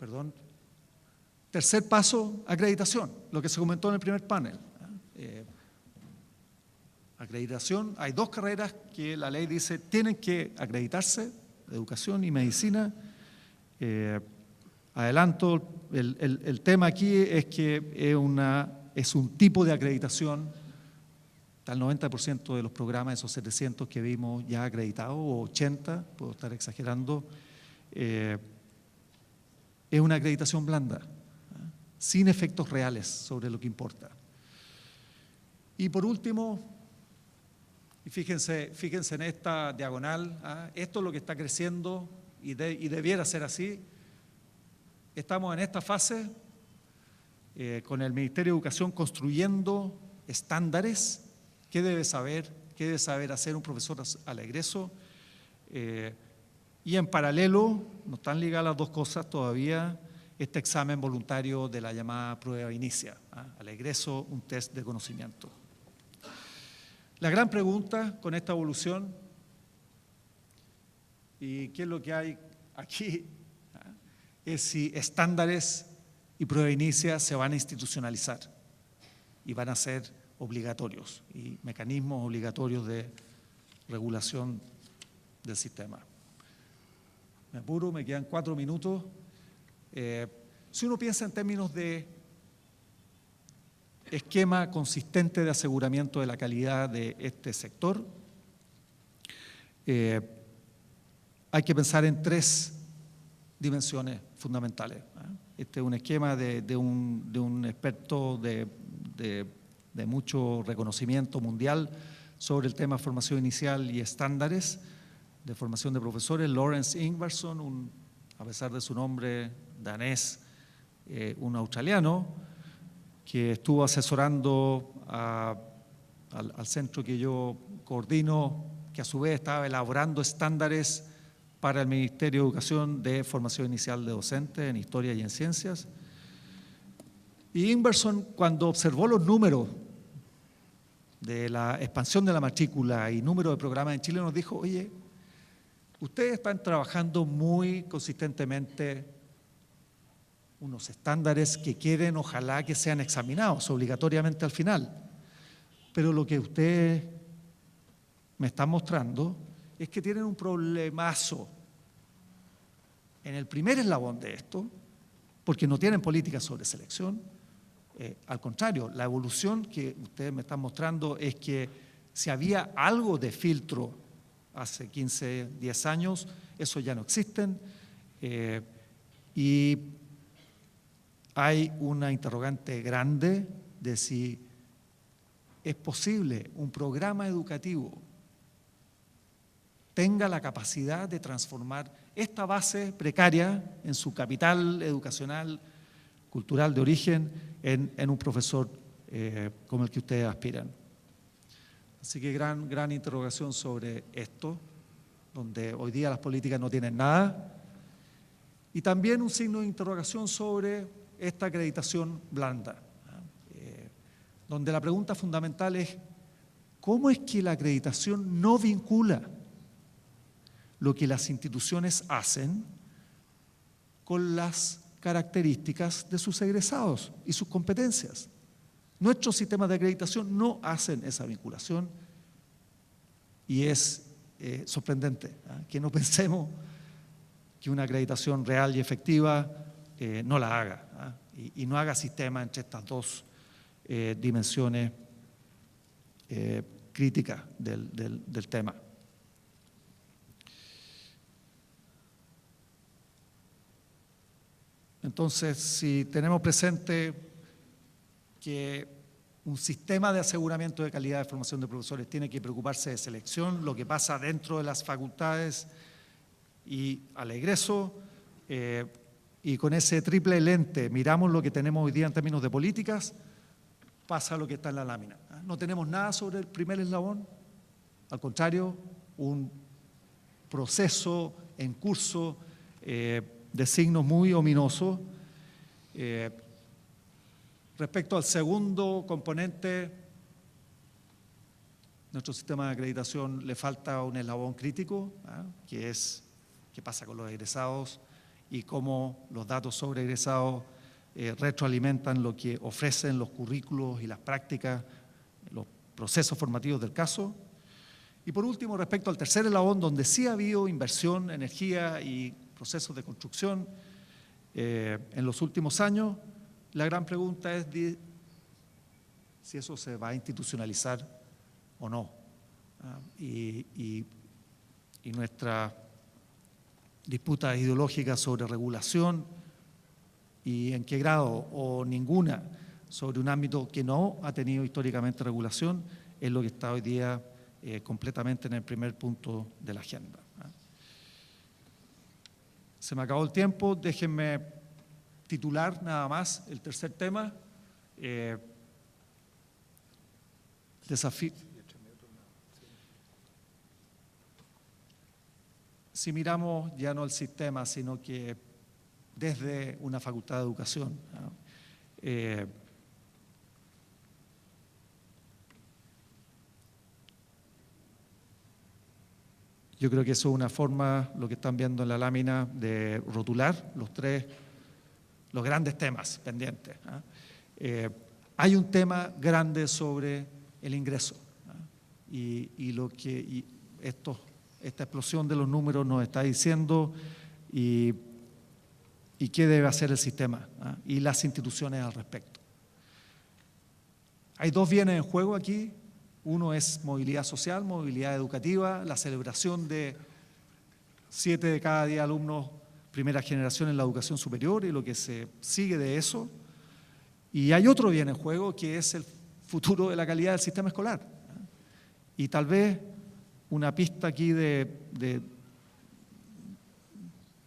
perdón. Tercer paso, acreditación, lo que se comentó en el primer panel. Acreditación, hay 2 carreras que la ley dice tienen que acreditarse, educación y medicina. Adelanto, el tema aquí es que es un tipo de acreditación, está el 90% de los programas, esos 700 que vimos ya acreditados, o 80, puedo estar exagerando, es una acreditación blanda, sin efectos reales sobre lo que importa. Y por último, y fíjense en esta diagonal, esto es lo que está creciendo y debiera ser así. Estamos en esta fase con el Ministerio de Educación construyendo estándares. ¿Qué debe saber hacer un profesor al egreso? Y en paralelo, no están ligadas las 2 cosas todavía, este examen voluntario de la llamada prueba inicia, al egreso, un test de conocimiento. La gran pregunta con esta evolución, y qué es lo que hay aquí, es si estándares y prueba inicia se van a institucionalizar y van a ser obligatorios y mecanismos obligatorios de regulación del sistema. Me apuro, me quedan 4 minutos. Si uno piensa en términos de esquema consistente de aseguramiento de la calidad de este sector, hay que pensar en 3 dimensiones fundamentales. Este es un esquema de un experto de mucho reconocimiento mundial sobre el tema de formación inicial y estándares de formación de profesores, Lawrence Ingvarsson, a pesar de su nombre danés, un australiano, que estuvo asesorando al centro que yo coordino, que a su vez estaba elaborando estándares para el Ministerio de Educación de formación inicial de docentes en historia y en ciencias. Y Ingvarsson, cuando observó los números de la expansión de la matrícula y número de programas en Chile, nos dijo: oye, ustedes están trabajando muy consistentemente unos estándares que quieren, ojalá, que sean examinados obligatoriamente al final. Pero lo que ustedes me están mostrando es que tienen un problemazo en el primer eslabón de esto, porque no tienen políticas sobre selección. Al contrario, la evolución que ustedes me están mostrando es que si había algo de filtro hace 15, 10 años, eso ya no existen, y hay una interrogante grande de si es posible un programa educativo tenga la capacidad de transformar esta base precaria en su capital educacional, cultural de origen, en un profesor como el que ustedes aspiran. Así que gran interrogación sobre esto, donde hoy día las políticas no tienen nada, y también un signo de interrogación sobre esta acreditación blanda, donde la pregunta fundamental es: ¿cómo es que la acreditación no vincula lo que las instituciones hacen con las características de sus egresados y sus competencias? Nuestros sistemas de acreditación no hacen esa vinculación y es sorprendente que no pensemos que una acreditación real y efectiva no la haga y no haga sistema entre estas 2 dimensiones críticas del tema. Entonces, si tenemos presente que un sistema de aseguramiento de calidad de formación de profesores tiene que preocuparse de selección, lo que pasa dentro de las facultades y al egreso, y con ese triple lente miramos lo que tenemos hoy día en términos de políticas, pasa lo que está en la lámina. No tenemos nada sobre el primer eslabón, al contrario, un proceso en curso de signos muy ominosos. Respecto al segundo componente, nuestro sistema de acreditación le falta un eslabón crítico, que es qué pasa con los egresados y cómo los datos sobre egresados retroalimentan lo que ofrecen los currículos y las prácticas, los procesos formativos del caso. Y por último, respecto al tercer eslabón, donde sí ha habido inversión, energía y procesos de construcción en los últimos años, la gran pregunta es si eso se va a institucionalizar o no. Y nuestra disputa ideológica sobre regulación y en qué grado o ninguna sobre un ámbito que no ha tenido históricamente regulación es lo que está hoy día completamente en el primer punto de la agenda. Se me acabó el tiempo, déjenme titular nada más el tercer tema. Desafío. Si miramos ya no el sistema, sino que desde una facultad de educación, ¿no? Yo creo que eso es una forma, lo que están viendo en la lámina, de rotular los grandes temas pendientes, ¿no? Hay un tema grande sobre el ingreso, ¿no? Y esta explosión de los números nos está diciendo y qué debe hacer el sistema, ¿no? Y las instituciones al respecto. Hay dos bienes en juego aquí. Uno es movilidad social, movilidad educativa, la celebración de 7 de cada 10 alumnos primera generación en la educación superior y lo que se sigue de eso. Y hay otro bien en juego que es el futuro de la calidad del sistema escolar, ¿no? Y tal vez una pista aquí de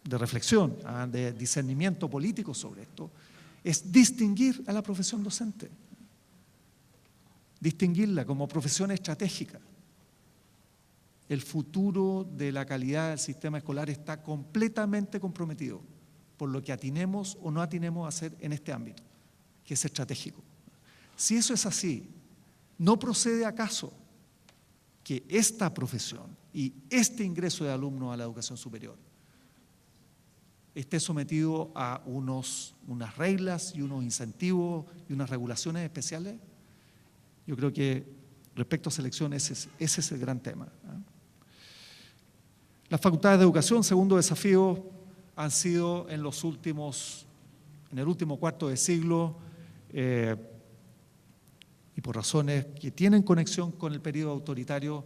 reflexión, ¿no? De discernimiento político sobre esto, es distinguir a la profesión docente. Distinguirla como profesión estratégica. El futuro de la calidad del sistema escolar está completamente comprometido por lo que atinemos o no atinemos a hacer en este ámbito, que es estratégico. Si eso es así, ¿no procede acaso que esta profesión y este ingreso de alumnos a la educación superior esté sometido a unas reglas y unos incentivos y unas regulaciones especiales? Yo creo que respecto a selección ese es el gran tema, ¿no? Las facultades de educación, segundo desafío, han sido en el último cuarto de siglo, y por razones que tienen conexión con el periodo autoritario,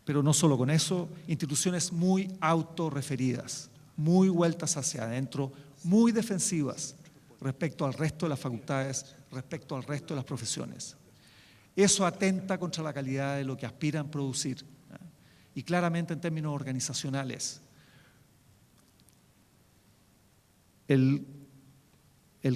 pero no solo con eso, instituciones muy autorreferidas, muy vueltas hacia adentro, muy defensivas respecto al resto de las facultades, respecto al resto de las profesiones. Eso atenta contra la calidad de lo que aspiran a producir, ¿no? Y claramente en términos organizacionales, el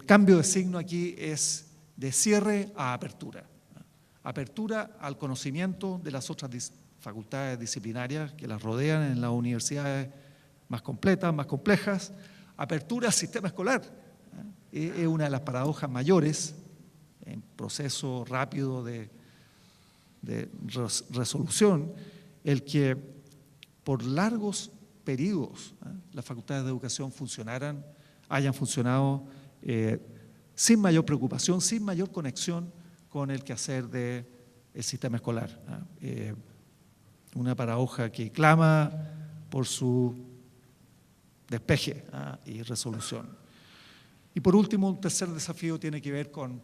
cambio de signo aquí es de cierre a apertura, ¿no? Apertura al conocimiento de las otras facultades disciplinarias que las rodean en las universidades más completas, más complejas, apertura al sistema escolar, ¿no? Es una de las paradojas mayores en proceso rápido de resolución, el que por largos periodos, ¿no?, las facultades de educación hayan funcionado sin mayor preocupación, sin mayor conexión con el quehacer del sistema escolar, ¿no? Una paradoja que clama por su despeje, ¿no?, y resolución. Y por último, un tercer desafío tiene que ver con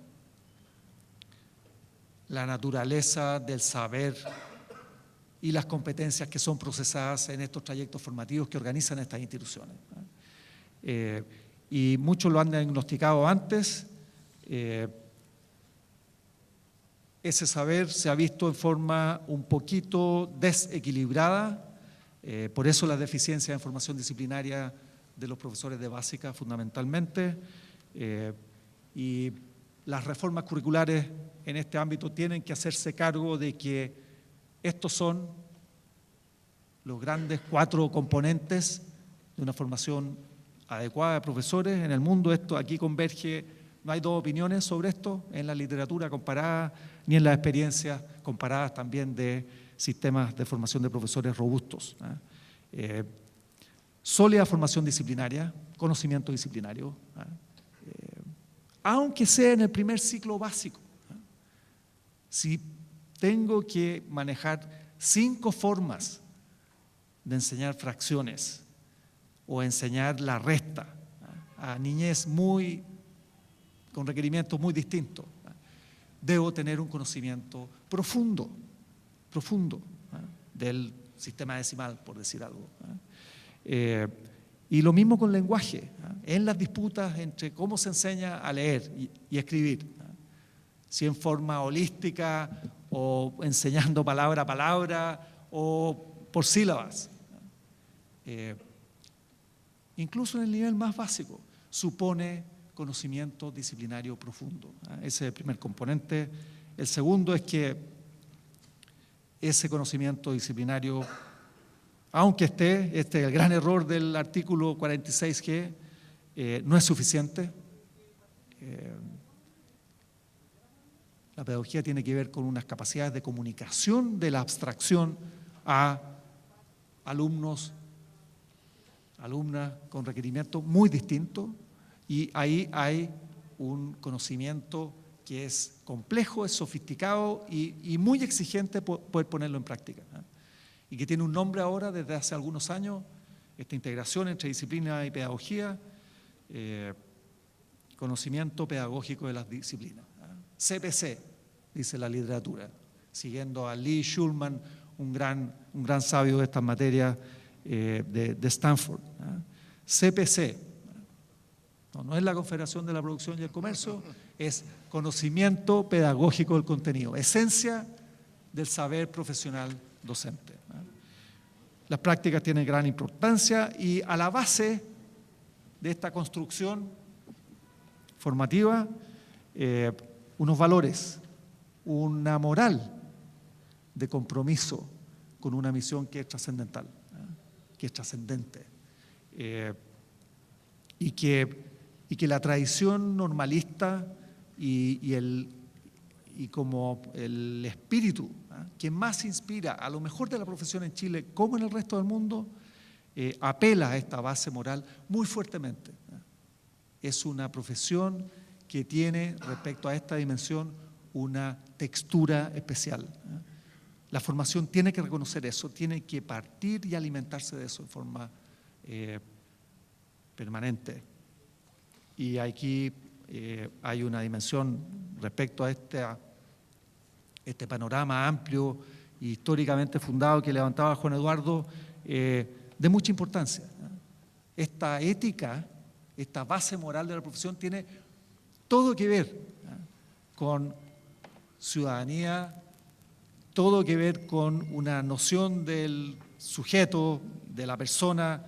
la naturaleza del saber y las competencias que son procesadas en estos trayectos formativos que organizan estas instituciones, ¿no? Y muchos lo han diagnosticado antes. Ese saber se ha visto en forma un poquito desequilibrada, por eso la deficiencia en formación disciplinaria de los profesores de básica fundamentalmente, y las reformas curriculares en este ámbito tienen que hacerse cargo de que estos son los grandes 4 componentes de una formación adecuada de profesores en el mundo. Esto aquí converge, no hay dos opiniones sobre esto en la literatura comparada ni en las experiencias comparadas también de sistemas de formación de profesores robustos, ¿no? sólida formación disciplinaria, conocimiento disciplinario, aunque sea en el primer ciclo básico. Si tengo que manejar 5 formas de enseñar fracciones o enseñar la resta a niñez con requerimientos muy distintos, debo tener un conocimiento profundo del sistema decimal, por decir algo. Y lo mismo con lenguaje, en las disputas entre cómo se enseña a leer y escribir, si en forma holística o enseñando palabra a palabra o por sílabas. Incluso en el nivel más básico, supone conocimiento disciplinario profundo. Ese es el primer componente. El segundo es que ese conocimiento disciplinario, aunque este es el gran error del artículo 46G, no es suficiente. La pedagogía tiene que ver con unas capacidades de comunicación de la abstracción a alumnos, alumnas con requerimientos muy distintos, y ahí hay un conocimiento que es complejo, es sofisticado y muy exigente poder ponerlo en práctica, y que tiene un nombre ahora desde hace algunos años, esta integración entre disciplina y pedagogía, conocimiento pedagógico de las disciplinas. CPC, dice la literatura, siguiendo a Lee Schulman, un gran sabio de estas materias de Stanford. CPC, no es la Confederación de la Producción y el Comercio, es conocimiento pedagógico del contenido, esencia del saber profesional docente. Las prácticas tienen gran importancia y a la base de esta construcción formativa, unos valores, una moral de compromiso con una misión que es trascendental, que es trascendente, y que la tradición normalista y como el espíritu que más inspira a lo mejor de la profesión en Chile como en el resto del mundo, apela a esta base moral muy fuertemente. Es una profesión que tiene respecto a esta dimensión una textura especial. La formación tiene que reconocer eso, tiene que partir y alimentarse de eso en forma permanente. Y aquí hay una dimensión respecto a este panorama amplio y históricamente fundado que levantaba Juan Eduardo, de mucha importancia. Esta ética, esta base moral de la profesión tiene todo que ver con ciudadanía, todo que ver con una noción del sujeto, de la persona,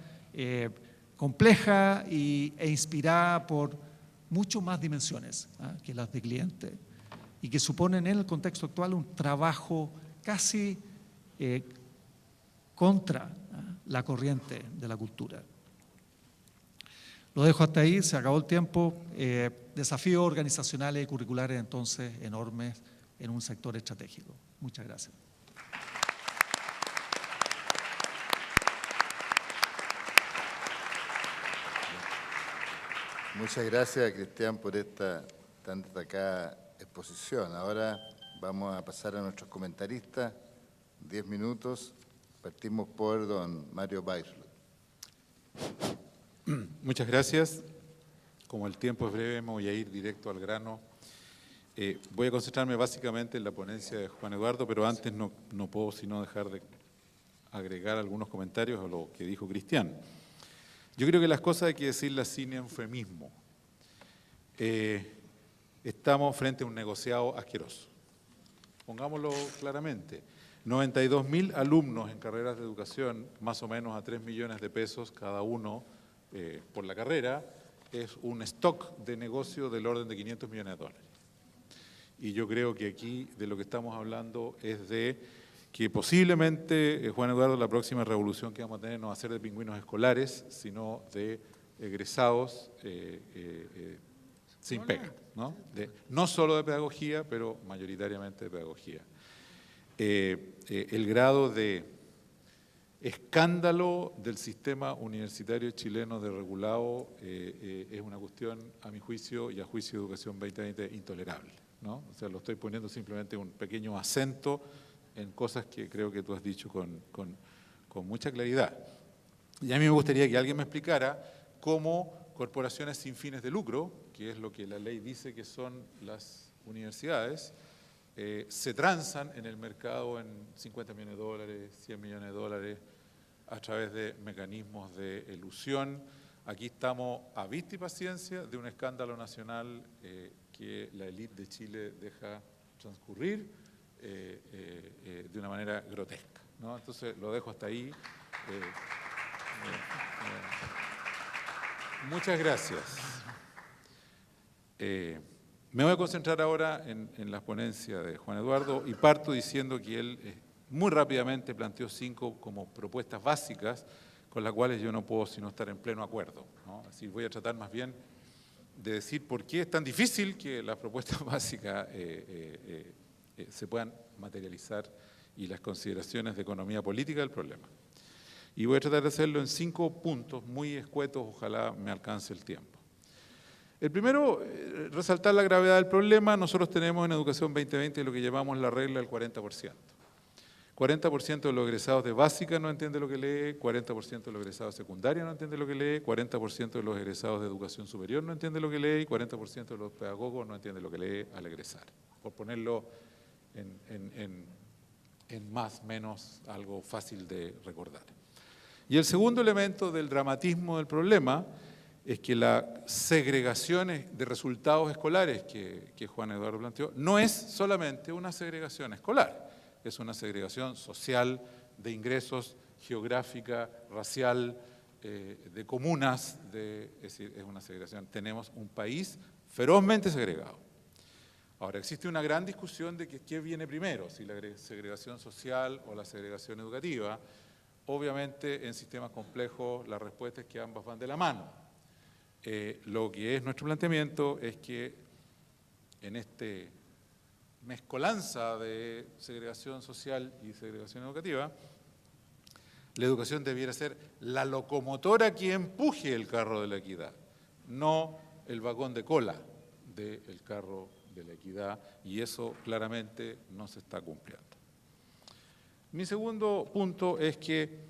compleja e inspirada por mucho más dimensiones que las de cliente, y que suponen en el contexto actual un trabajo casi contra la corriente de la cultura. Lo dejo hasta ahí, se acabó el tiempo. Desafíos organizacionales y curriculares entonces enormes en un sector estratégico. Muchas gracias. Muchas gracias, Cristian, por esta tan destacada exposición. Ahora vamos a pasar a nuestros comentaristas. 10 minutos. Partimos por don Mario Weissler. Muchas gracias. Como el tiempo es breve, me voy a ir directo al grano. Voy a concentrarme básicamente en la ponencia de Juan Eduardo, pero antes no puedo sino dejar de agregar algunos comentarios a lo que dijo Cristian. Yo creo que las cosas hay que decirlas sin eufemismo. Estamos frente a un negociado asqueroso. Pongámoslo claramente. 92.000 alumnos en carreras de educación, más o menos a 3 millones de pesos cada uno por la carrera, es un stock de negocio del orden de 500 millones de dólares. Y yo creo que aquí de lo que estamos hablando es de que posiblemente, Juan Eduardo, la próxima revolución que vamos a tener no va a ser de pingüinos escolares, sino de egresados sin pega, ¿no? No solo de pedagogía, pero mayoritariamente de pedagogía. El grado de escándalo del sistema universitario chileno desregulado es una cuestión, a mi juicio y a juicio de Educación 2020, intolerable, ¿no? O sea, lo estoy poniendo simplemente un pequeño acento en cosas que creo que tú has dicho con mucha claridad. Y a mí me gustaría que alguien me explicara cómo corporaciones sin fines de lucro, que es lo que la ley dice que son las universidades, se transan en el mercado en $50 millones, $100 millones, a través de mecanismos de elusión. Aquí estamos a vista y paciencia de un escándalo nacional que la élite de Chile deja transcurrir de una manera grotesca, ¿no? Entonces lo dejo hasta ahí. Muchas gracias. Me voy a concentrar ahora en la ponencia de Juan Eduardo y parto diciendo que él muy rápidamente planteó 5 como propuestas básicas con las cuales yo no puedo sino estar en pleno acuerdo, ¿no? Así voy a tratar más bien de decir por qué es tan difícil que las propuestas básicas se puedan materializar y las consideraciones de economía política del problema. Y voy a tratar de hacerlo en 5 puntos muy escuetos, ojalá me alcance el tiempo. El primero, resaltar la gravedad del problema. Nosotros tenemos en Educación 2020 lo que llamamos la regla del 40%. 40% de los egresados de básica no entiende lo que lee, 40% de los egresados de secundaria no entiende lo que lee, 40% de los egresados de educación superior no entiende lo que lee y 40% de los pedagogos no entiende lo que lee al egresar. Por ponerlo en más o menos algo fácil de recordar. Y el segundo elemento del dramatismo del problema es que las segregaciones de resultados escolares que Juan Eduardo planteó no es solamente una segregación escolar, es una segregación social, de ingresos, geográfica, racial, de comunas, es decir, es una segregación. Tenemos un país ferozmente segregado. Ahora, existe una gran discusión de que qué viene primero, si la segregación social o la segregación educativa. Obviamente, en sistemas complejos, la respuesta es que ambas van de la mano. Lo que es nuestro planteamiento es que en este mezcolanza de segregación social y segregación educativa, la educación debiera ser la locomotora que empuje el carro de la equidad, no el vagón de cola del carro de la equidad, y eso claramente no se está cumpliendo. Mi segundo punto es que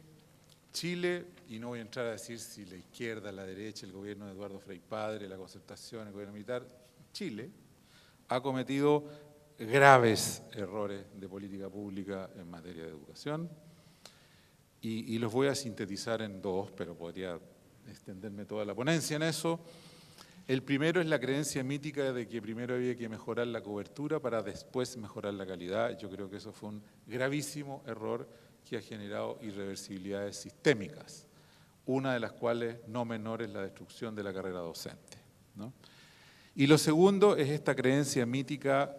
Chile, y no voy a entrar a decir si la izquierda, la derecha, el gobierno de Eduardo Frei Padre, la concertación, el gobierno militar, Chile ha cometido graves errores de política pública en materia de educación y los voy a sintetizar en 2, pero podría extenderme toda la ponencia en eso. El primero es la creencia mítica de que primero había que mejorar la cobertura para después mejorar la calidad. Yo creo que eso fue un gravísimo error que ha generado irreversibilidades sistémicas, una de las cuales no menor es la destrucción de la carrera docente, ¿no? Y lo segundo es esta creencia mítica,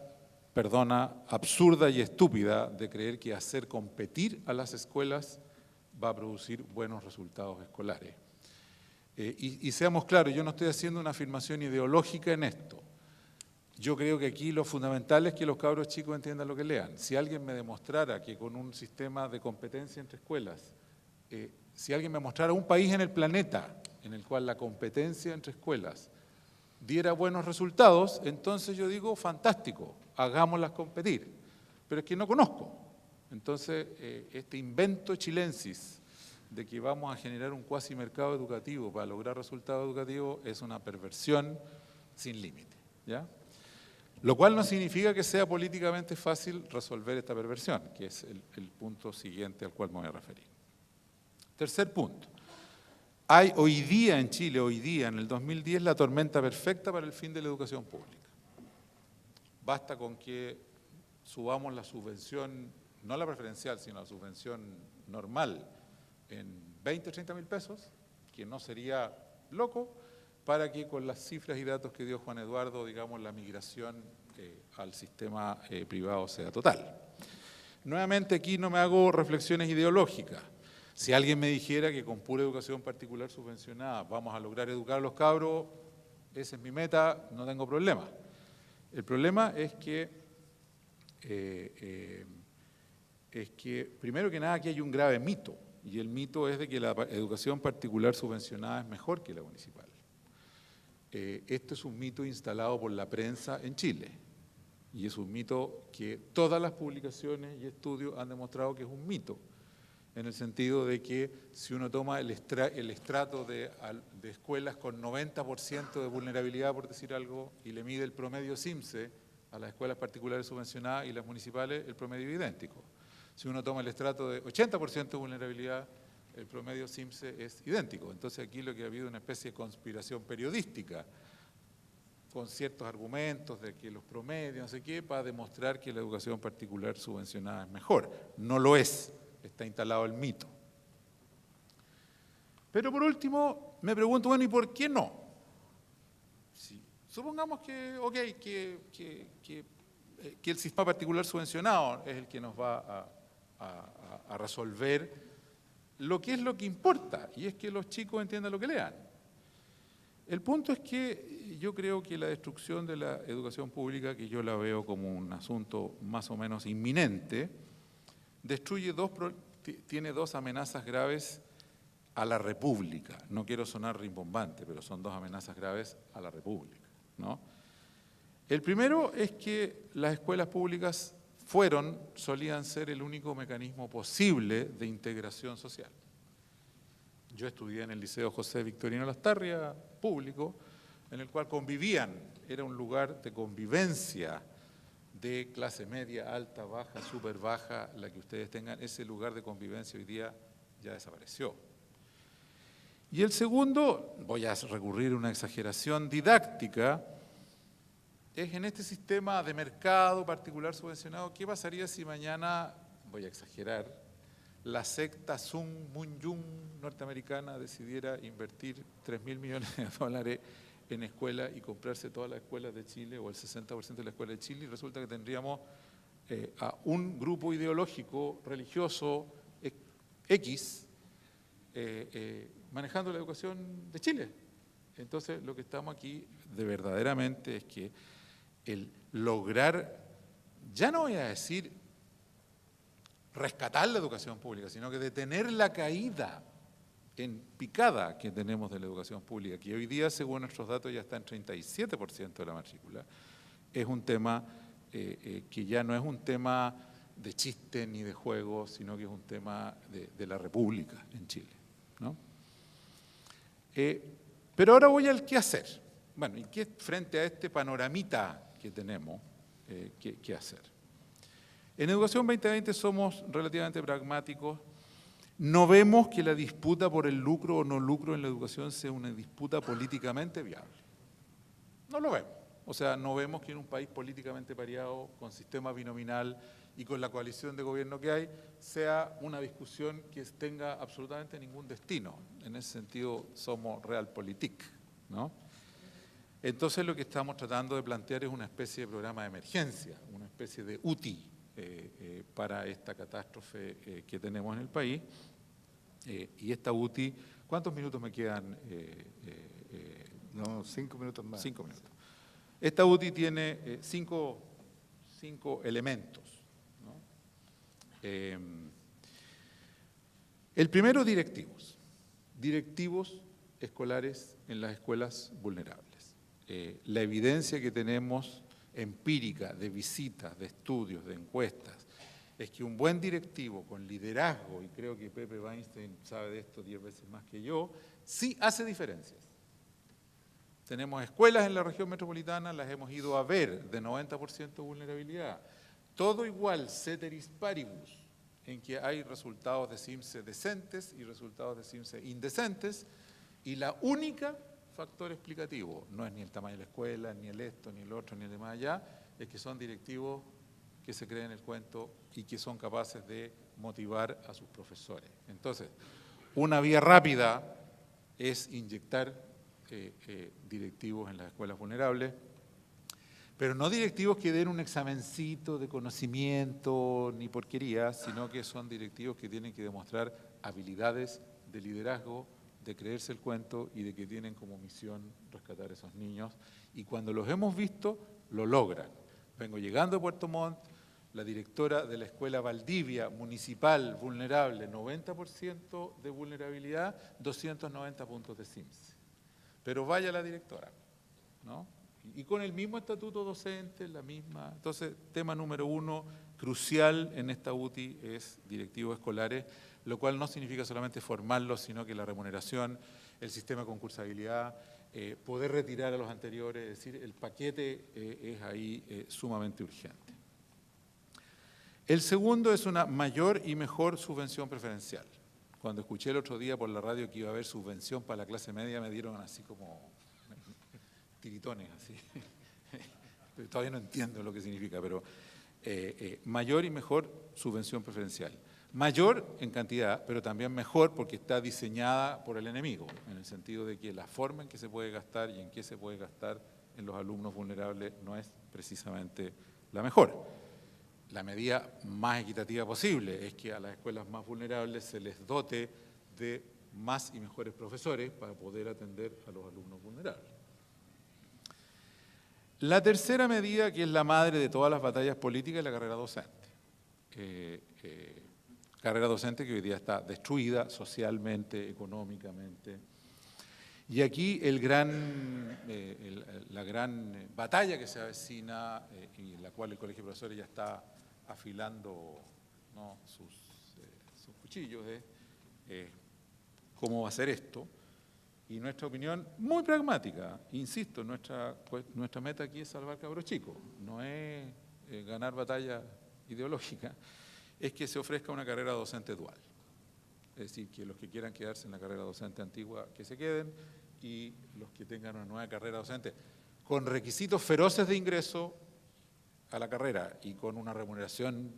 absurda y estúpida de creer que hacer competir a las escuelas va a producir buenos resultados escolares. Y seamos claros, yo no estoy haciendo una afirmación ideológica en esto. Yo creo que aquí lo fundamental es que los cabros chicos entiendan lo que lean. Si alguien me demostrara que con un sistema de competencia entre escuelas, si alguien me mostrara un país en el planeta en el cual la competencia entre escuelas diera buenos resultados, entonces yo digo, fantástico, hagámoslas competir. Pero es que no conozco. Entonces, este invento chilensis de que vamos a generar un cuasi mercado educativo para lograr resultados educativos es una perversión sin límite, ¿ya? Lo cual no significa que sea políticamente fácil resolver esta perversión, que es el punto siguiente al cual me voy a referir. Tercer punto. Hay hoy día en Chile, en el 2010, la tormenta perfecta para el fin de la educación pública. Basta con que subamos la subvención, no la preferencial, sino la subvención normal, en 20 o 30 mil pesos, que no sería loco, para que con las cifras y datos que dio Juan Eduardo, digamos, la migración al sistema privado sea total. Nuevamente aquí no me hago reflexiones ideológicas. Si alguien me dijera que con pura educación particular subvencionada vamos a lograr educar a los cabros, esa es mi meta, no tengo problema. El problema es que primero que nada aquí hay un grave mito. y el mito es de que la educación particular subvencionada es mejor que la municipal. Esto es un mito instalado por la prensa en Chile, y es un mito que todas las publicaciones y estudios han demostrado que es un mito, en el sentido de que si uno toma el estrato de escuelas con 90% de vulnerabilidad, por decir algo, y le mide el promedio CIMSE a las escuelas particulares subvencionadas y las municipales, el promedio es idéntico. Si uno toma el estrato de 80% de vulnerabilidad, el promedio CIMSE es idéntico. Entonces aquí lo que ha habido es una especie de conspiración periodística, con ciertos argumentos de que los promedios, no sé qué, para demostrar que la educación particular subvencionada es mejor. No lo es, está instalado el mito. Pero por último, me pregunto, bueno, ¿y por qué no? Sí. Supongamos que, ok, que el sistema particular subvencionado es el que nos va a resolver lo que es lo que importa, y es que los chicos entiendan lo que lean. El punto es que yo creo que la destrucción de la educación pública, que yo la veo como un asunto más o menos inminente, tiene dos amenazas graves a la República. No quiero sonar rimbombante, pero son dos amenazas graves a la República, ¿no? El primero es que las escuelas públicas solían ser el único mecanismo posible de integración social. Yo estudié en el Liceo José Victorino Lastarria, público, en el cual convivían, era un lugar de convivencia de clase media, alta, baja, súper baja, la que ustedes tengan. Ese lugar de convivencia hoy día ya desapareció. Y el segundo, voy a recurrir a una exageración didáctica, es en este sistema de mercado particular subvencionado, ¿qué pasaría si mañana, voy a exagerar, la secta Sun Moon Yun norteamericana decidiera invertir 3.000 millones de dólares en escuelas y comprarse todas las escuelas de Chile o el 60% de las escuelas de Chile, y resulta que tendríamos a un grupo ideológico religioso X manejando la educación de Chile? Entonces lo que estamos aquí de verdaderamente es que el lograr, ya no voy a decir rescatar la educación pública, sino que detener la caída en picada que tenemos de la educación pública, que hoy día, según nuestros datos, ya está en 37% de la matrícula, es un tema que ya no es un tema de chiste ni de juego, sino que es un tema de la República en Chile, ¿no? Pero ahora voy al qué hacer. Bueno, ¿y qué frente a este panoramita que tenemos, qué hacer? En Educación 2020 somos relativamente pragmáticos. No vemos que la disputa por el lucro o no lucro en la educación sea una disputa políticamente viable. No lo vemos. O sea, no vemos que en un país políticamente pareado, con sistema binominal y con la coalición de gobierno que hay, sea una discusión que tenga absolutamente ningún destino. En ese sentido somos realpolitik, ¿no? Entonces lo que estamos tratando de plantear es una especie de programa de emergencia, una especie de UTI para esta catástrofe que tenemos en el país. Y esta UTI, ¿cuántos minutos me quedan? No, 5 minutos más. 5 minutos. Esta UTI tiene cinco elementos, ¿no? El primero, directivos. Directivos escolares en las escuelas vulnerables. La evidencia que tenemos empírica de visitas, de estudios, de encuestas, es que un buen directivo con liderazgo, y creo que Pepe Weinstein sabe de esto 10 veces más que yo, sí hace diferencias. Tenemos escuelas en la región metropolitana, las hemos ido a ver, de 90% de vulnerabilidad. Todo igual, ceteris paribus, en que hay resultados de CIMSE decentes y resultados de CIMSE indecentes, y la única factor explicativo, no es ni el tamaño de la escuela, ni el esto, ni el otro, ni el demás allá, es que son directivos que se creen el cuento y que son capaces de motivar a sus profesores. Entonces, una vía rápida es inyectar directivos en las escuelas vulnerables, pero no directivos que den un examencito de conocimiento ni porquería, sino que son directivos que tienen que demostrar habilidades de liderazgo, de creerse el cuento y de que tienen como misión rescatar a esos niños. Y cuando los hemos visto, lo logran. Vengo llegando a Puerto Montt, La directora de la Escuela Valdivia, municipal, vulnerable, 90% de vulnerabilidad, 290 puntos de CIMSE. Pero vaya la directora, ¿no? Y con el mismo estatuto docente, la misma. Entonces, tema número 1, crucial en esta UTI es directivos escolares, lo cual no significa solamente formarlos, sino que la remuneración, el sistema de concursabilidad, poder retirar a los anteriores, es decir, el paquete es ahí sumamente urgente. El segundo es una mayor y mejor subvención preferencial. Cuando escuché el otro día por la radio que iba a haber subvención para la clase media, me dieron así como tiritones, así. Todavía no entiendo lo que significa, pero mayor y mejor subvención preferencial. Mayor en cantidad, pero también mejor porque está diseñada por el enemigo, en el sentido de que la forma en que se puede gastar y en qué se puede gastar en los alumnos vulnerables no es precisamente la mejor. La medida más equitativa posible es que a las escuelas más vulnerables se les dote de más y mejores profesores para poder atender a los alumnos vulnerables. La tercera medida, que es la madre de todas las batallas políticas, es la carrera docente. Carrera docente que hoy día está destruida socialmente, económicamente. Y aquí la gran batalla que se avecina y en la cual el Colegio de Profesores ya está afilando, ¿no?, sus cuchillos, cómo va a ser esto. Y nuestra opinión, muy pragmática, insisto, nuestra meta aquí es salvar cabros chicos, no es ganar batalla ideológica, es que se ofrezca una carrera docente dual. Es decir, que los que quieran quedarse en la carrera docente antigua, que se queden, y los que tengan una nueva carrera docente, con requisitos feroces de ingreso a la carrera y con una remuneración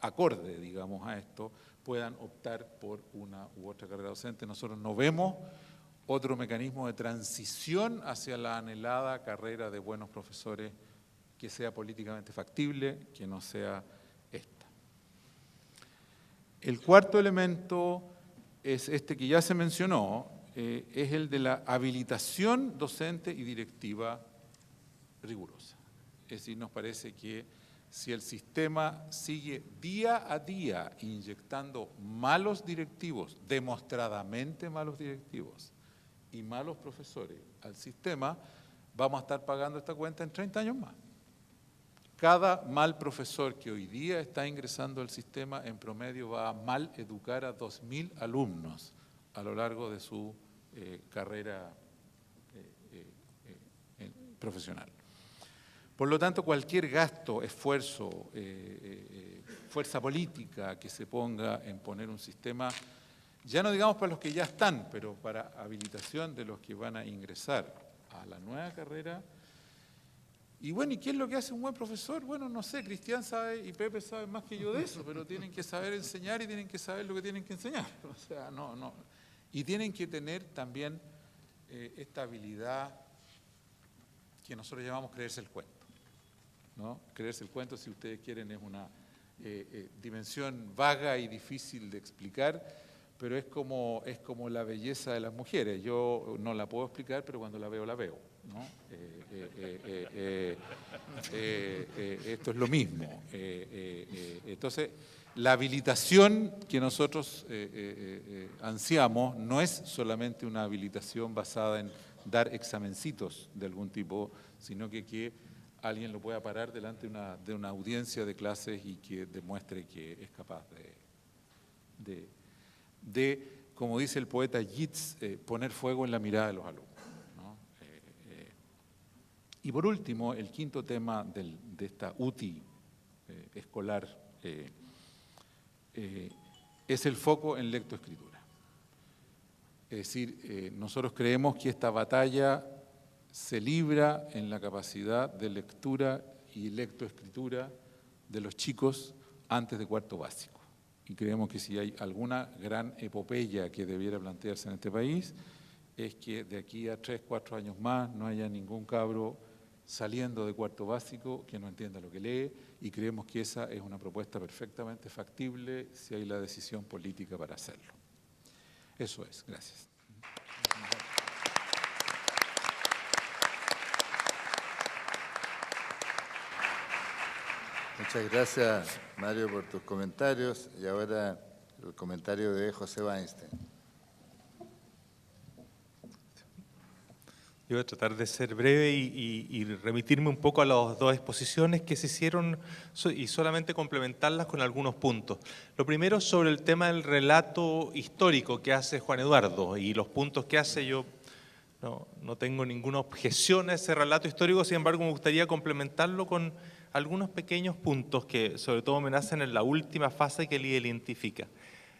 acorde, digamos, a esto, puedan optar por una u otra carrera docente. Nosotros no vemos otro mecanismo de transición hacia la anhelada carrera de buenos profesores que sea políticamente factible, que no sea esta. El cuarto elemento es este que ya se mencionó, es el de la habilitación docente y directiva rigurosa. Es decir, nos parece que si el sistema sigue día a día inyectando malos directivos, demostradamente malos directivos, y malos profesores al sistema, vamos a estar pagando esta cuenta en 30 años más. Cada mal profesor que hoy día está ingresando al sistema, en promedio va a mal educar a 2.000 alumnos a lo largo de su carrera profesional. Por lo tanto, cualquier gasto, esfuerzo, fuerza política que se ponga en poner un sistema, ya no digamos para los que ya están, pero para habilitación de los que van a ingresar a la nueva carrera. Y bueno, ¿y qué es lo que hace un buen profesor? Bueno, no sé, Cristian sabe y Pepe sabe más que yo de eso, pero tienen que saber enseñar y tienen que saber lo que tienen que enseñar. O sea, no. Y tienen que tener también esta habilidad que nosotros llamamos creerse el cuento, ¿no? Creerse el cuento, si ustedes quieren, es una dimensión vaga y difícil de explicar, pero es como la belleza de las mujeres. Yo no la puedo explicar, pero cuando la veo, ¿no? Esto es lo mismo. Entonces, la habilitación que nosotros ansiamos no es solamente una habilitación basada en dar examencitos de algún tipo, sino que alguien lo pueda parar delante de una audiencia de clases y que demuestre que es capaz de, como dice el poeta Yeats, poner fuego en la mirada de los alumnos, ¿no? Y por último, el quinto tema de esta UTI escolar es el foco en lectoescritura. Es decir, nosotros creemos que esta batalla se libra en la capacidad de lectura y lectoescritura de los chicos antes de cuarto básico. Y creemos que si hay alguna gran epopeya que debiera plantearse en este país, es que de aquí a 3, 4 años más no haya ningún cabro saliendo de cuarto básico que no entienda lo que lee, y creemos que esa es una propuesta perfectamente factible si hay la decisión política para hacerlo. Eso es. Gracias. Muchas gracias, Mario, por tus comentarios. Y ahora el comentario de José Weinstein. Yo voy a tratar de ser breve y remitirme un poco a las dos exposiciones que se hicieron y solamente complementarlas con algunos puntos. Lo primero sobre el tema del relato histórico que hace Juan Eduardo y los puntos que hace. Yo no tengo ninguna objeción a ese relato histórico, sin embargo me gustaría complementarlo con algunos pequeños puntos que sobre todo me nacen en la última fase que él identifica.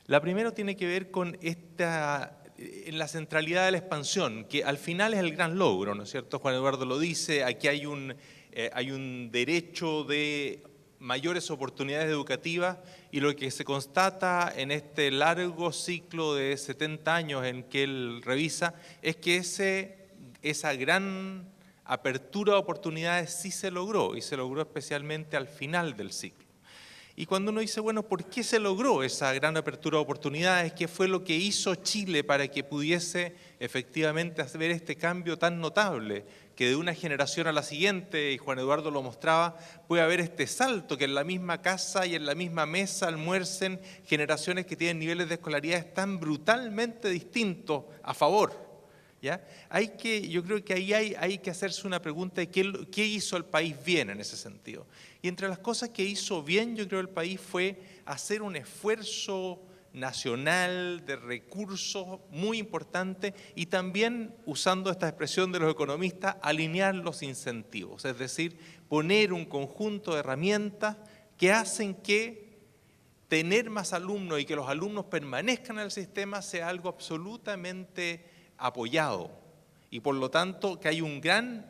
La primera tiene que ver con en la centralidad de la expansión, que al final es el gran logro, ¿no es cierto? Juan Eduardo lo dice, aquí hay un derecho de mayores oportunidades educativas y lo que se constata en este largo ciclo de 70 años en que él revisa es que esa gran apertura de oportunidades sí se logró y se logró especialmente al final del ciclo. Y cuando uno dice, bueno, ¿por qué se logró esa gran apertura de oportunidades? ¿Qué fue lo que hizo Chile para que pudiese efectivamente hacer este cambio tan notable? Que de una generación a la siguiente, y Juan Eduardo lo mostraba, puede haber este salto, que en la misma casa y en la misma mesa almuercen generaciones que tienen niveles de escolaridad tan brutalmente distintos a favor. ¿Ya? Yo creo que ahí hay que hacerse una pregunta de qué hizo el país bien en ese sentido. Y entre las cosas que hizo bien, yo creo el país fue hacer un esfuerzo nacional de recursos muy importante y también, usando esta expresión de los economistas, alinear los incentivos, es decir, poner un conjunto de herramientas que hacen que tener más alumnos y que los alumnos permanezcan en el sistema sea algo absolutamente apoyado y por lo tanto que hay un gran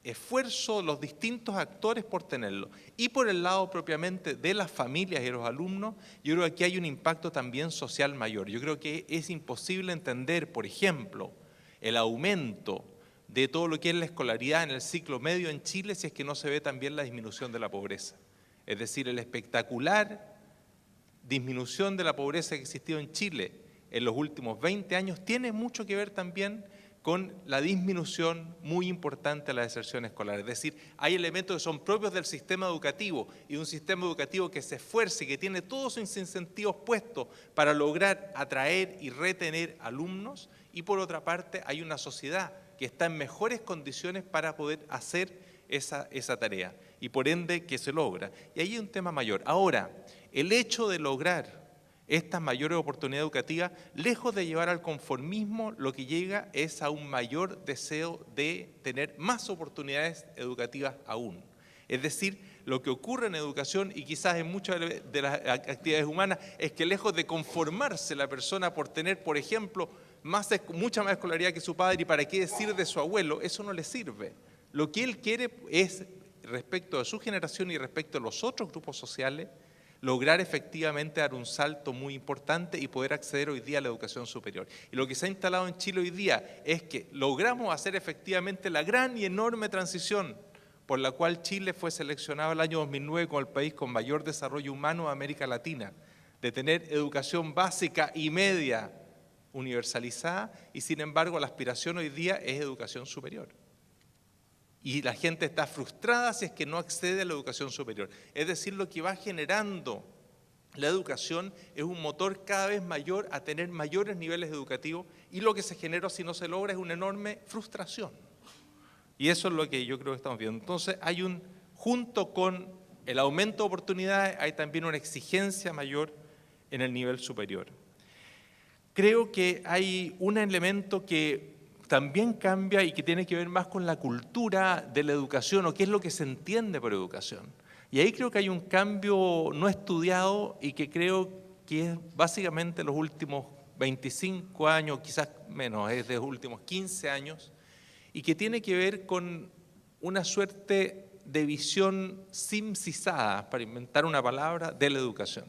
esfuerzo de los distintos actores por tenerlo. Y por el lado propiamente de las familias y de los alumnos, yo creo que aquí hay un impacto también social mayor. Yo creo que es imposible entender, por ejemplo, el aumento de todo lo que es la escolaridad en el ciclo medio en Chile si es que no se ve también la disminución de la pobreza. Es decir, el espectacular disminución de la pobreza que ha existido en Chile en los últimos 20 años tiene mucho que ver también con la disminución muy importante de la deserción escolar. Es decir, hay elementos que son propios del sistema educativo y un sistema educativo que se esfuerce y que tiene todos sus incentivos puestos para lograr atraer y retener alumnos y por otra parte hay una sociedad que está en mejores condiciones para poder hacer esa tarea y por ende que se logra. Y ahí hay un tema mayor. Ahora, el hecho de lograr estas mayores oportunidades educativas, lejos de llevar al conformismo, lo que llega es a un mayor deseo de tener más oportunidades educativas aún. Es decir, lo que ocurre en educación y quizás en muchas de las actividades humanas es que lejos de conformarse la persona por tener, por ejemplo, mucha más escolaridad que su padre y para qué decir de su abuelo, eso no le sirve. Lo que él quiere es, respecto de su generación y respecto de los otros grupos sociales, lograr efectivamente dar un salto muy importante y poder acceder hoy día a la educación superior. Y lo que se ha instalado en Chile hoy día es que logramos hacer efectivamente la gran y enorme transición por la cual Chile fue seleccionado el año 2009 como el país con mayor desarrollo humano de América Latina, de tener educación básica y media universalizada y sin embargo la aspiración hoy día es educación superior. Y la gente está frustrada si es que no accede a la educación superior. Es decir, lo que va generando la educación es un motor cada vez mayor a tener mayores niveles educativos y lo que se genera si no se logra es una enorme frustración. Y eso es lo que yo creo que estamos viendo. Entonces junto con el aumento de oportunidades hay también una exigencia mayor en el nivel superior. Creo que hay un elemento que también cambia y que tiene que ver más con la cultura de la educación o qué es lo que se entiende por educación. Y ahí creo que hay un cambio no estudiado y que creo que es básicamente los últimos 25 años, quizás menos, es de los últimos 15 años, y que tiene que ver con una suerte de visión simsizada, para inventar una palabra, de la educación.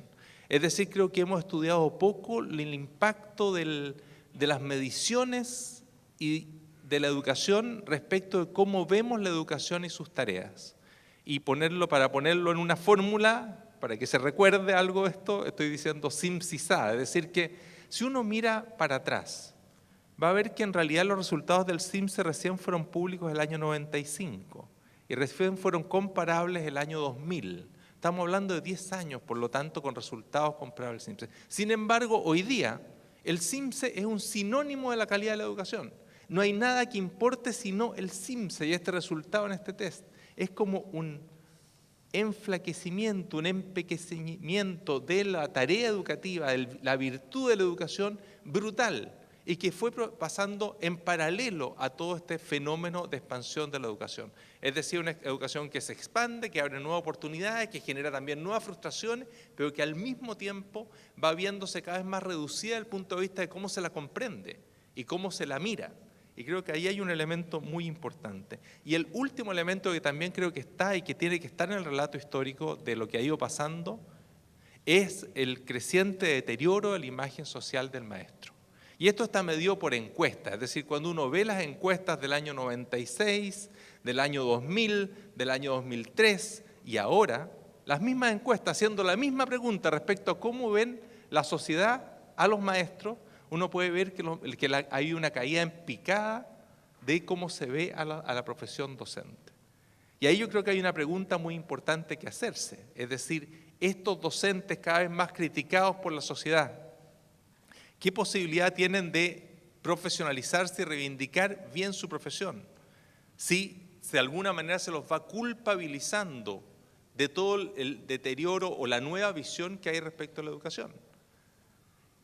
Es decir, creo que hemos estudiado poco el impacto de las mediciones y de la educación respecto de cómo vemos la educación y sus tareas. Y para ponerlo en una fórmula, para que se recuerde algo de esto, estoy diciendo simsizada, es decir que si uno mira para atrás, va a ver que en realidad los resultados del CIMSE recién fueron públicos el año 95 y recién fueron comparables el año 2000. Estamos hablando de 10 años, por lo tanto, con resultados comparables al CIMSE. Sin embargo, hoy día, el CIMSE es un sinónimo de la calidad de la educación. No hay nada que importe sino el CIMSE y este resultado en este test. Es como un enflaquecimiento, un empequeñecimiento de la tarea educativa, de la virtud de la educación brutal, y que fue pasando en paralelo a todo este fenómeno de expansión de la educación. Es decir, una educación que se expande, que abre nuevas oportunidades, que genera también nuevas frustraciones, pero que al mismo tiempo va viéndose cada vez más reducida desde el punto de vista de cómo se la comprende y cómo se la mira. Y creo que ahí hay un elemento muy importante. Y el último elemento que también creo que está y que tiene que estar en el relato histórico de lo que ha ido pasando es el creciente deterioro de la imagen social del maestro. Y esto está medido por encuestas, es decir, cuando uno ve las encuestas del año 96, del año 2000, del año 2003 y ahora, las mismas encuestas haciendo la misma pregunta respecto a cómo ven la sociedad a los maestros, uno puede ver que hay una caída en picada de cómo se ve a la profesión docente. Y ahí yo creo que hay una pregunta muy importante que hacerse, es decir, estos docentes cada vez más criticados por la sociedad, ¿qué posibilidad tienen de profesionalizarse y reivindicar bien su profesión? Si de alguna manera se los va culpabilizando de todo el deterioro o la nueva visión que hay respecto a la educación.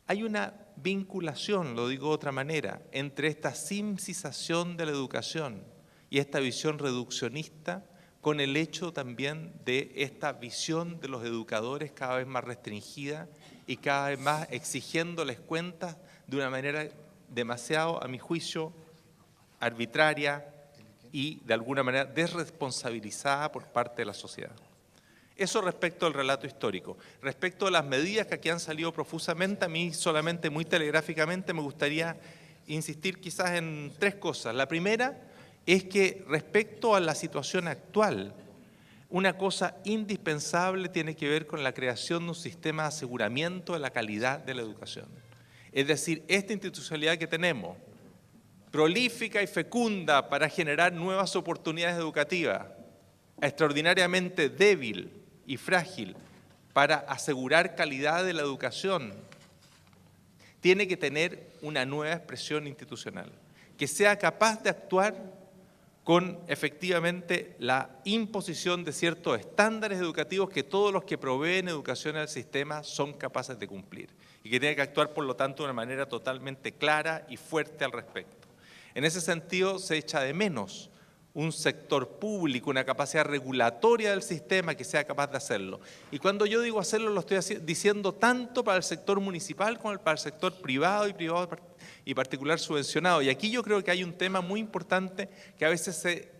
Hay una vinculación, lo digo de otra manera, entre esta simsización de la educación y esta visión reduccionista con el hecho también de esta visión de los educadores cada vez más restringida y cada vez más exigiéndoles cuentas de una manera demasiado, a mi juicio, arbitraria y de alguna manera desresponsabilizada por parte de la sociedad. Eso respecto al relato histórico. Respecto a las medidas que aquí han salido profusamente, a mí solamente muy telegráficamente me gustaría insistir quizás en 3 cosas. La primera es que respecto a la situación actual, una cosa indispensable tiene que ver con la creación de un sistema de aseguramiento de la calidad de la educación. Es decir, esta institucionalidad que tenemos, prolífica y fecunda para generar nuevas oportunidades educativas, extraordinariamente débil y frágil para asegurar calidad de la educación, tiene que tener una nueva expresión institucional, que sea capaz de actuar con efectivamente la imposición de ciertos estándares educativos que todos los que proveen educación al sistema son capaces de cumplir y que tiene que actuar, por lo tanto, de una manera totalmente clara y fuerte al respecto. En ese sentido, se echa de menos un sector público, una capacidad regulatoria del sistema que sea capaz de hacerlo. Y cuando yo digo hacerlo, lo estoy diciendo tanto para el sector municipal como para el sector privado y particular subvencionado. Y aquí yo creo que hay un tema muy importante que a veces se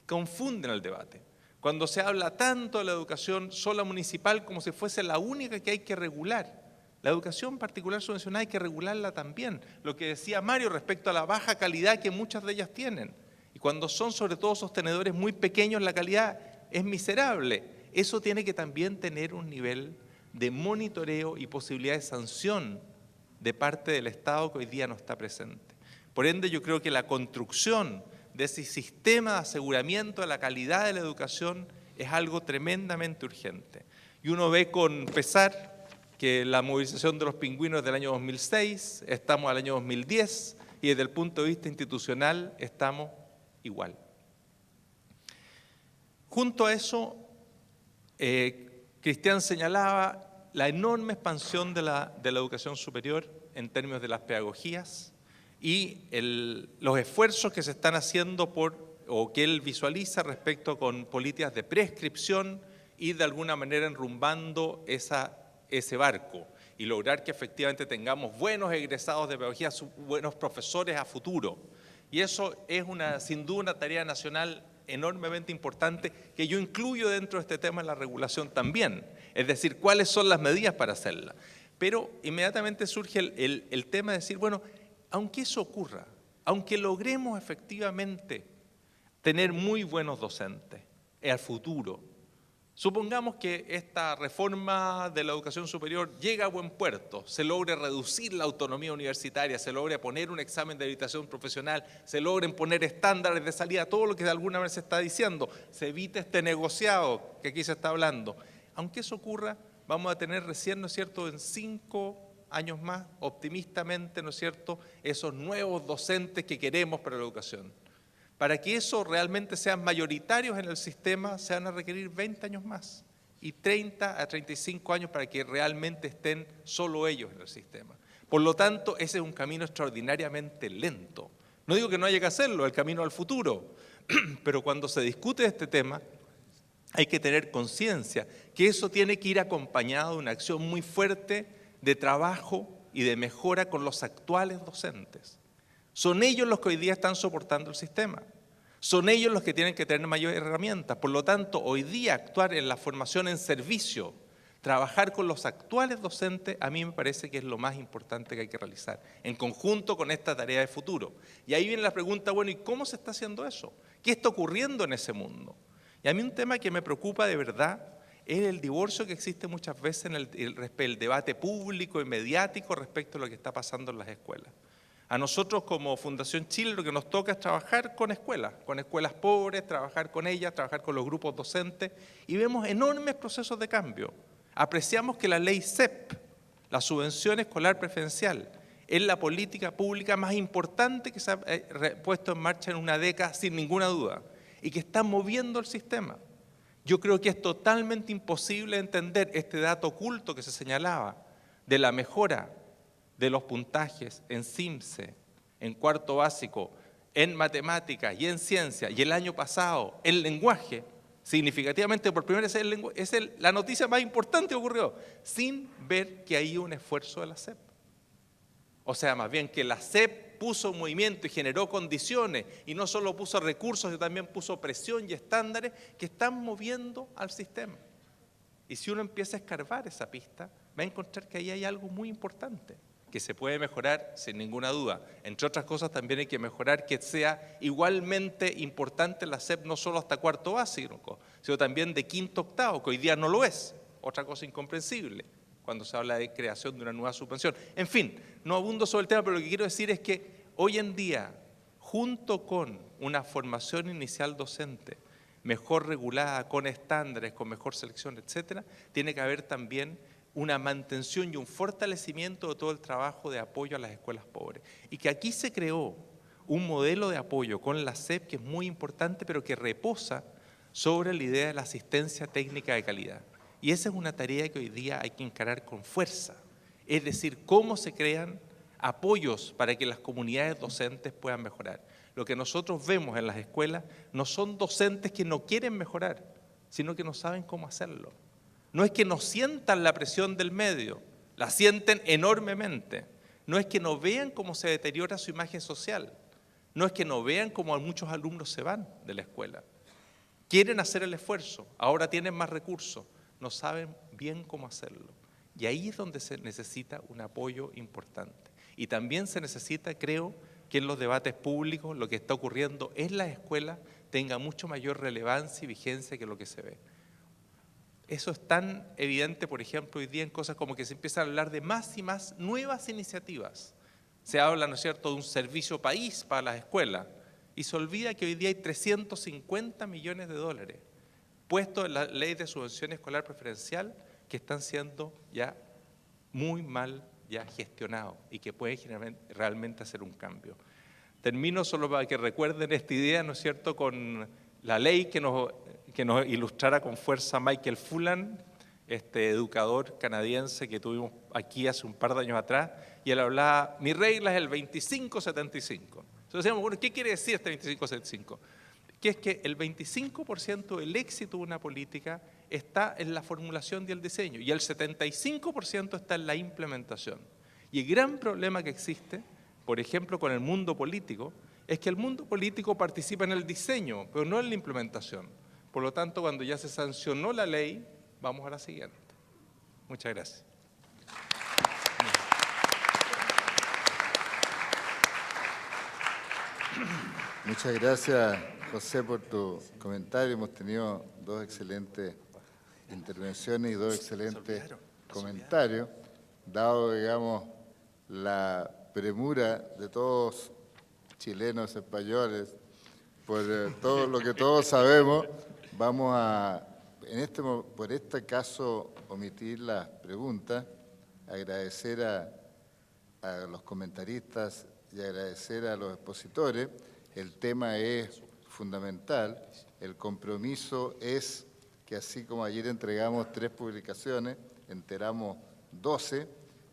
confunde en el debate. Cuando se habla tanto de la educación sola municipal como si fuese la única que hay que regular. La educación particular subvencionada hay que regularla también. Lo que decía Mario respecto a la baja calidad que muchas de ellas tienen. Y cuando son sobre todo sostenedores muy pequeños, la calidad es miserable. Eso tiene que también tener un nivel de monitoreo y posibilidad de sanción de parte del Estado que hoy día no está presente. Por ende, yo creo que la construcción de ese sistema de aseguramiento de la calidad de la educación es algo tremendamente urgente. Y uno ve con pesar que la movilización de los pingüinos del año 2006, estamos al año 2010 y desde el punto de vista institucional estamos igual. Junto a eso, Cristian señalaba la enorme expansión de la educación superior en términos de las pedagogías y los esfuerzos que se están haciendo o que él visualiza respecto con políticas de prescripción y de alguna manera enrumbando ese barco y lograr que efectivamente tengamos buenos egresados de pedagogía, buenos profesores a futuro. Y eso es sin duda una tarea nacional enormemente importante que yo incluyo dentro de este tema de la regulación también. Es decir, cuáles son las medidas para hacerla. Pero inmediatamente surge el tema de decir, bueno, aunque eso ocurra, aunque logremos efectivamente tener muy buenos docentes al futuro, supongamos que esta reforma de la educación superior llega a buen puerto, se logre reducir la autonomía universitaria, se logre poner un examen de habilitación profesional, se logren poner estándares de salida, todo lo que de alguna manera se está diciendo, se evite este negociado que aquí se está hablando. aunque eso ocurra, vamos a tener recién, ¿no es cierto?, en 5 años más, optimistamente, ¿no es cierto?, esos nuevos docentes que queremos para la educación. Para que eso realmente sean mayoritarios en el sistema, se van a requerir 20 años más y 30 a 35 años para que realmente estén solo ellos en el sistema. Por lo tanto, ese es un camino extraordinariamente lento. No digo que no haya que hacerlo, el camino al futuro, pero cuando se discute este tema, hay que tener conciencia que eso tiene que ir acompañado de una acción muy fuerte de trabajo y de mejora con los actuales docentes. Son ellos los que hoy día están soportando el sistema. Son ellos los que tienen que tener mayores herramientas. Por lo tanto, hoy día actuar en la formación en servicio, trabajar con los actuales docentes, a mí me parece que es lo más importante que hay que realizar, en conjunto con esta tarea de futuro. Y ahí viene la pregunta, bueno, ¿y cómo se está haciendo eso? ¿Qué está ocurriendo en ese mundo? Y a mí un tema que me preocupa de verdad es el divorcio que existe muchas veces en el debate público y mediático respecto a lo que está pasando en las escuelas. A nosotros como Fundación Chile lo que nos toca es trabajar con escuelas pobres, trabajar con ellas, trabajar con los grupos docentes y vemos enormes procesos de cambio. Apreciamos que la ley CEP, la subvención escolar preferencial, es la política pública más importante que se ha puesto en marcha en una década sin ninguna duda y que está moviendo el sistema. Yo creo que es totalmente imposible entender este dato oculto que se señalaba de la mejora de los puntajes en CIMSE, en cuarto básico, en matemáticas y en ciencia, y el año pasado en lenguaje, significativamente por primera vez es la noticia más importante que ocurrió, sin ver que hay un esfuerzo de la SEP. O sea, más bien que la SEP puso movimiento y generó condiciones, y no solo puso recursos, sino también puso presión y estándares que están moviendo al sistema. Y si uno empieza a escarbar esa pista, va a encontrar que ahí hay algo muy importante, que se puede mejorar sin ninguna duda. Entre otras cosas también hay que mejorar que sea igualmente importante la SEP no solo hasta cuarto básico, sino también de quinto octavo, que hoy día no lo es. Otra cosa incomprensible cuando se habla de creación de una nueva subvención. En fin, no abundo sobre el tema, pero lo que quiero decir es que hoy en día, junto con una formación inicial docente mejor regulada, con estándares, con mejor selección, etcétera, tiene que haber también una mantención y un fortalecimiento de todo el trabajo de apoyo a las escuelas pobres. Y que aquí se creó un modelo de apoyo con la SEP que es muy importante, pero que reposa sobre la idea de la asistencia técnica de calidad. Y esa es una tarea que hoy día hay que encarar con fuerza. Es decir, cómo se crean apoyos para que las comunidades docentes puedan mejorar. Lo que nosotros vemos en las escuelas no son docentes que no quieren mejorar, sino que no saben cómo hacerlo. No es que no sientan la presión del medio, la sienten enormemente. No es que no vean cómo se deteriora su imagen social. No es que no vean cómo muchos alumnos se van de la escuela. Quieren hacer el esfuerzo, ahora tienen más recursos, no saben bien cómo hacerlo. Y ahí es donde se necesita un apoyo importante. Y también se necesita, creo, que en los debates públicos lo que está ocurriendo en las escuelas tenga mucho mayor relevancia y vigencia que lo que se ve. Eso es tan evidente, por ejemplo, hoy día en cosas como que se empieza a hablar de más y más nuevas iniciativas. Se habla, ¿no es cierto?, de un servicio país para las escuelas y se olvida que hoy día hay 350 millones de dólares puestos en la ley de subvención escolar preferencial que están siendo ya muy mal gestionados y que pueden realmente hacer un cambio. Termino solo para que recuerden esta idea, ¿no es cierto?, con la ley que nos ilustrara con fuerza Michael Fullan, este educador canadiense que tuvimos aquí hace un par de años atrás, y él hablaba, mi regla es el 25-75. Entonces decíamos, bueno, ¿qué quiere decir este 25-75? Que es que el 25% del éxito de una política está en la formulación y el diseño, y el 75% está en la implementación. Y el gran problema que existe, por ejemplo, con el mundo político, es que el mundo político participa en el diseño, pero no en la implementación. Por lo tanto, cuando ya se sancionó la ley, vamos a la siguiente. Muchas gracias. Muchas gracias, José, por tu comentario. Hemos tenido dos excelentes intervenciones y dos excelentes comentarios, dado, digamos, la premura de todos chilenos, españoles, por todo lo que todos sabemos. Vamos a por este caso omitir las preguntas, agradecer a los comentaristas y agradecer a los expositores. El tema es fundamental. El compromiso es que así como ayer entregamos 3 publicaciones, enteramos 12,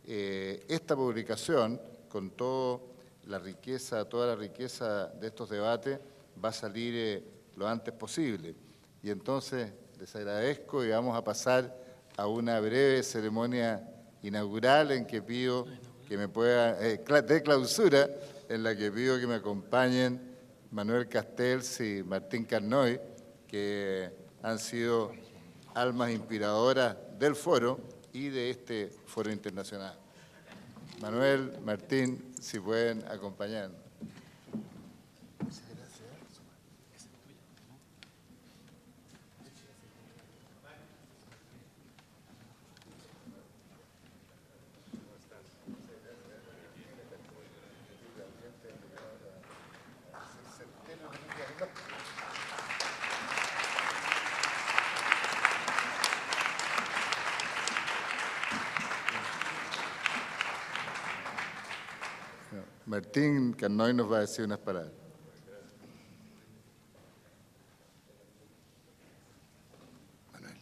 esta publicación, con toda la riqueza de estos debates, va a salir lo antes posible. Y entonces les agradezco y vamos a pasar a una breve ceremonia inaugural en que pido que me puedan, de clausura, en la que pido que me acompañen Manuel Castells y Martín Carnoy, que han sido almas inspiradoras del foro y de este foro internacional. Manuel, Martín, si pueden acompañarnos. Martín Carnoy nos va a decir unas palabras. Manuel.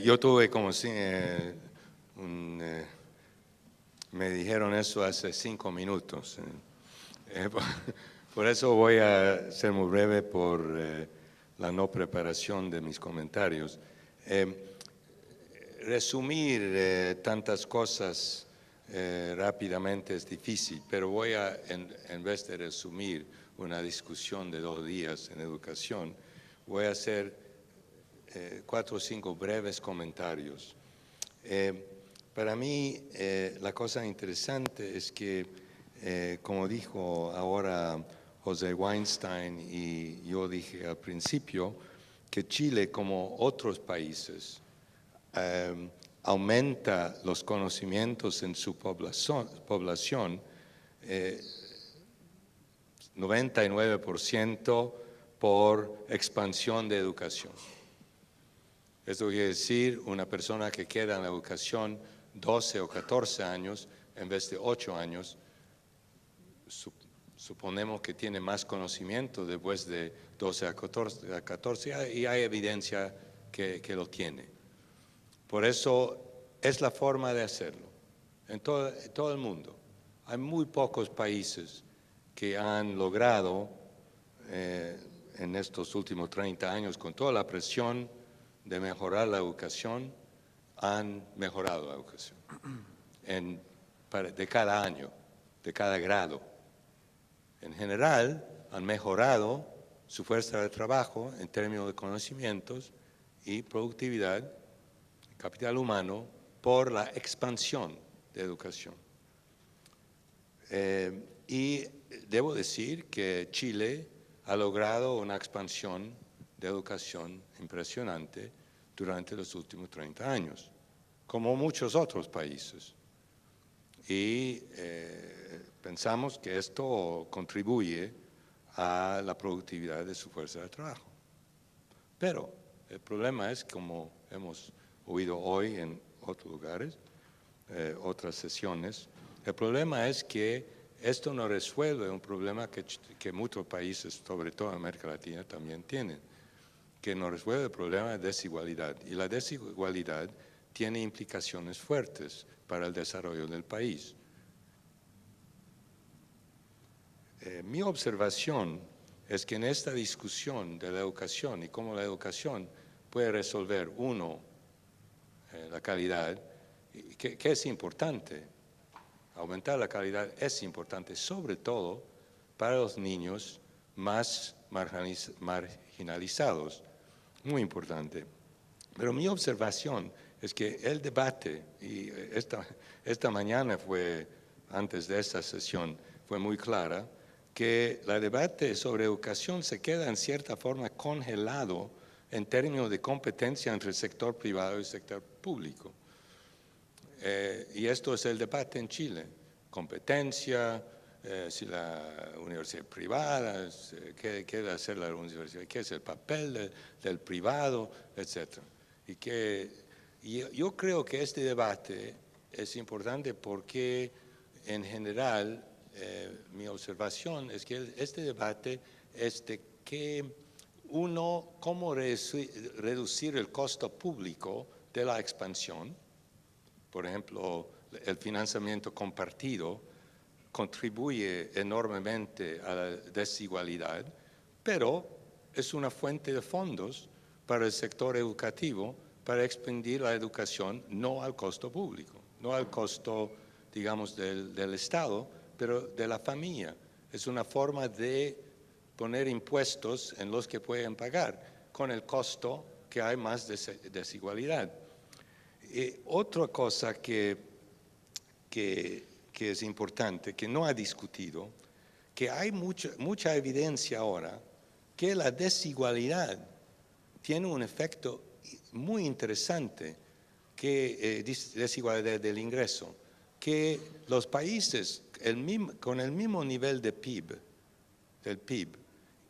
Yo tuve como me dijeron eso hace 5 minutos. Por eso voy a ser muy breve por la no preparación de mis comentarios. Resumir tantas cosas rápidamente es difícil, pero voy a, en vez de resumir una discusión de 2 días en educación, voy a hacer 4 o 5 breves comentarios. Para mí, la cosa interesante es que, como dijo ahora José Weinstein y yo dije al principio, que Chile, como otros países, aumenta los conocimientos en su población 99% por expansión de educación. Esto quiere decir una persona que queda en la educación 12 o 14 años en vez de 8 años, suponemos que tiene más conocimiento después de 12 a 14 y hay evidencia que lo tiene. Por eso es la forma de hacerlo en todo el mundo. Hay muy pocos países que han logrado en estos últimos 30 años, con toda la presión de mejorar la educación, han mejorado la educación de cada año, de cada grado. En general, han mejorado su fuerza de trabajo en términos de conocimientos y productividad, capital humano, por la expansión de educación. Y debo decir que Chile ha logrado una expansión de educación impresionante durante los últimos 30 años, como muchos otros países. Y pensamos que esto contribuye a la productividad de su fuerza de trabajo. Pero el problema es, como hemos oído hoy en otros lugares, otras sesiones, el problema es que esto no resuelve un problema que muchos países, sobre todo en América Latina, también tienen, que no resuelve el problema de desigualdad. Y la desigualdad tiene implicaciones fuertes para el desarrollo del país. Mi observación es que en esta discusión de la educación y cómo la educación puede resolver, la calidad, que es importante, Aumentar la calidad es importante, sobre todo para los niños más marginalizados. Muy importante. Pero mi observación es que el debate, y esta mañana fue, antes de esta sesión, fue muy clara, que el debate sobre educación se queda en cierta forma congelado en términos de competencia entre el sector privado y el sector público. Y esto es el debate en Chile. Competencia, si la universidad privada, qué debe hacer la universidad, qué es el papel del privado, etc. Y yo creo que este debate es importante porque en general mi observación es que este debate es de que cómo reducir el costo público de la expansión. Por ejemplo, el financiamiento compartido contribuye enormemente a la desigualdad, pero es una fuente de fondos para el sector educativo para expandir la educación no al costo público, no al costo, digamos, del Estado, pero de la familia. Es una forma de poner impuestos en los que pueden pagar, con el costo que hay más desigualdad. Otra cosa que es importante, que no ha discutido, que hay mucha evidencia ahora que la desigualdad tiene un efecto muy interesante, desigualdad del ingreso, que los países con el mismo nivel de del PIB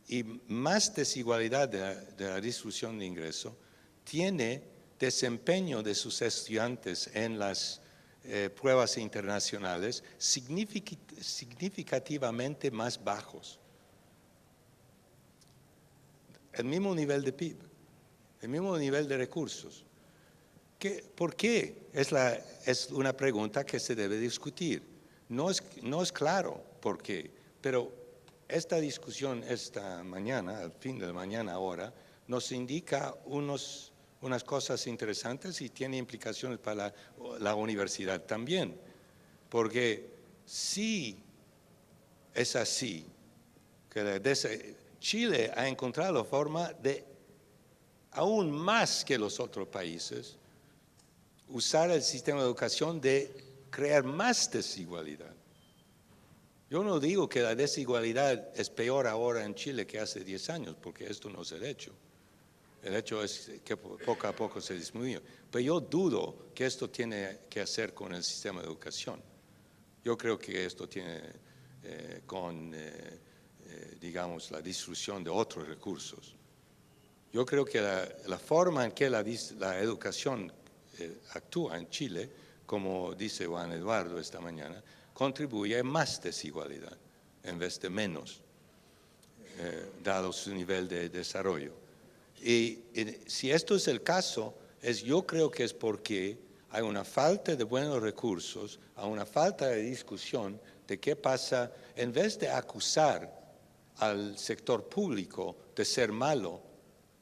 y más desigualdad de la distribución de ingreso, tiene desempeño de sus estudiantes en las pruebas internacionales significativamente más bajos. El mismo nivel de PIB, el mismo nivel de recursos. ¿Por qué? Es una pregunta que se debe discutir. No es claro por qué, pero esta discusión esta mañana, al fin de la mañana ahora, nos indica unas cosas interesantes y tiene implicaciones para la universidad también. Porque si es así, que Chile ha encontrado la forma de, aún más que los otros países, usar el sistema de educación de crear más desigualdad. Yo no digo que la desigualdad es peor ahora en Chile que hace 10 años, porque esto no es el hecho. El hecho es que poco a poco se disminuye. Pero yo dudo que esto tiene que hacer con el sistema de educación. Yo creo que esto tiene digamos, la distribución de otros recursos. Yo creo que la forma en que la educación actúa en Chile, como dice Juan Eduardo esta mañana, contribuye a más desigualdad en vez de menos, dado su nivel de desarrollo. Y si esto es el caso, yo creo que es porque hay una falta de buenos recursos, hay una falta de discusión de qué pasa, en vez de acusar al sector público de ser malo,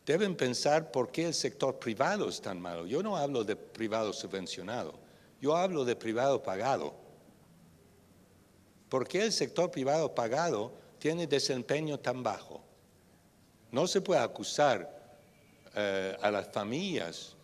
deben pensar por qué el sector privado es tan malo. Yo no hablo de privado subvencionado, yo hablo de privado pagado. ¿Por qué el sector privado pagado tiene desempeño tan bajo? No se puede acusar a las familias